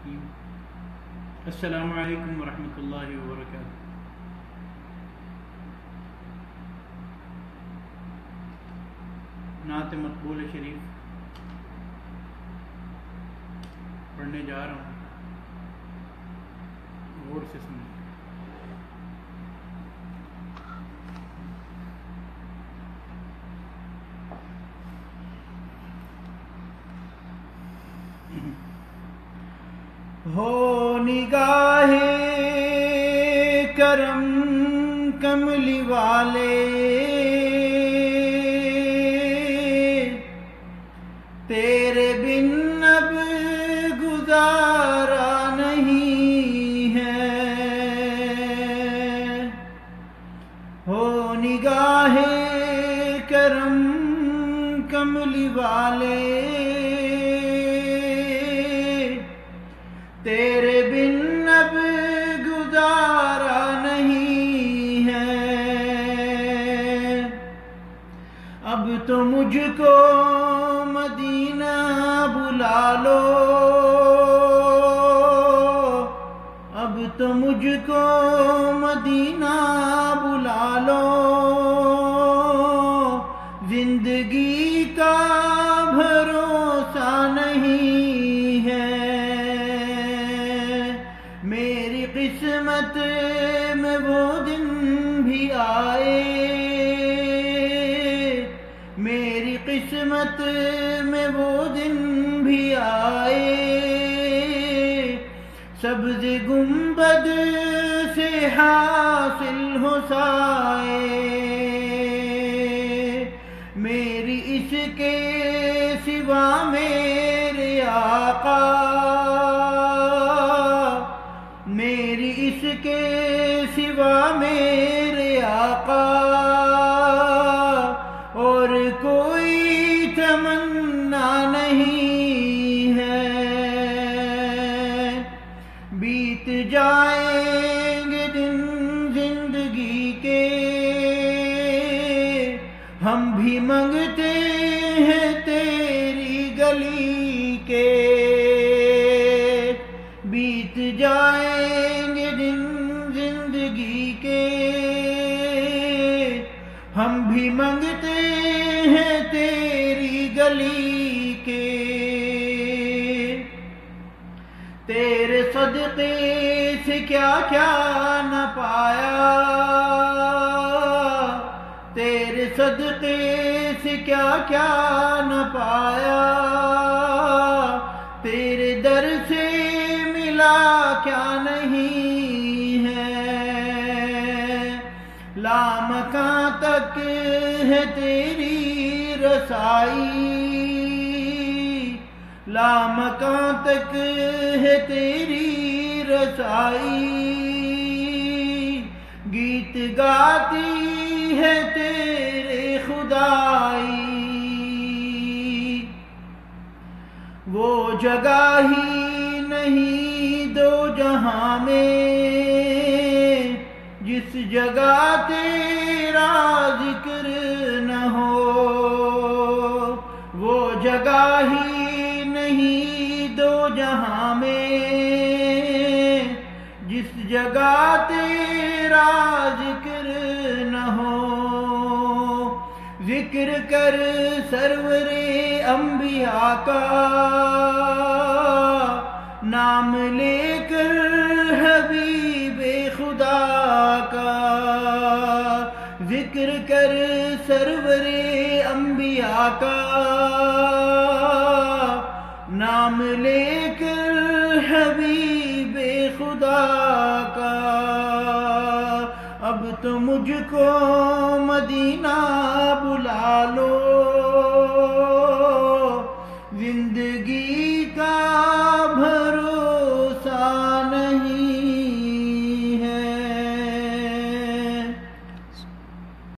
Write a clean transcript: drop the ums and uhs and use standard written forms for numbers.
الرحیم۔ السلام علیکم ورحمۃ اللہ وبرکاتہ۔ نعت مقبول شریف پڑھنے جا رہا ہوں، غور سے سنیں۔ ہو نگاہ کرم کملی والے، تیرے بن اب گزارا نہیں ہے۔ ہو نگاہ کرم کملی والے، تیرے بن اب گزارا نہیں ہے۔ اب تو مجھ کو مدینہ بلا لو، اب تو مجھ کو مدینہ بلا لو، زندگی کا بھروسہ نہیں ہے۔ میری قسمت میں وہ دن بھی آئے، میری قسمت میں وہ دن بھی آئے، سبز گنبد سے حاصل ہو سائے۔ میری اس کے سوا میرے آقا، میری اس کے سوا میرے آقا، اور کوئی تمنا نہیں ہے۔ بیت جائیں گے دن زندگی کے، ہم بھی منگتے ہیں تیری گلی کے۔ بیت جائیں گے دن زندگی کے، ہم بھی منگتے ہیں تیری گلی کے۔ تیرے صدقے سے کیا کیا نہ پایا، تیرے صدقے سے کیا کیا نہ پایا، تیرے در سے ملا کیا نہیں ہے۔ لامکاں تک ہے تیری رسائی، لامکاں تک ہے تیری رسائی، گیت گاتی ہے تیرے خدائی۔ وہ جگہ ہی نہیں دو جہاں میں جس جگہ تیرا ذکر نہ ہو، وہ جگہ ہی نہیں دو جہاں میں جس جگہ تیرا ذکر نہ ہو۔ ذکر کر سرور انبیاء کا، نام لے کر حبیب خدا کا، ذکر کر سرور انبیاء کا، نام لے کر حبیب خدا کا۔ اب تو مجھ کو مدینہ بلا لو، زندگی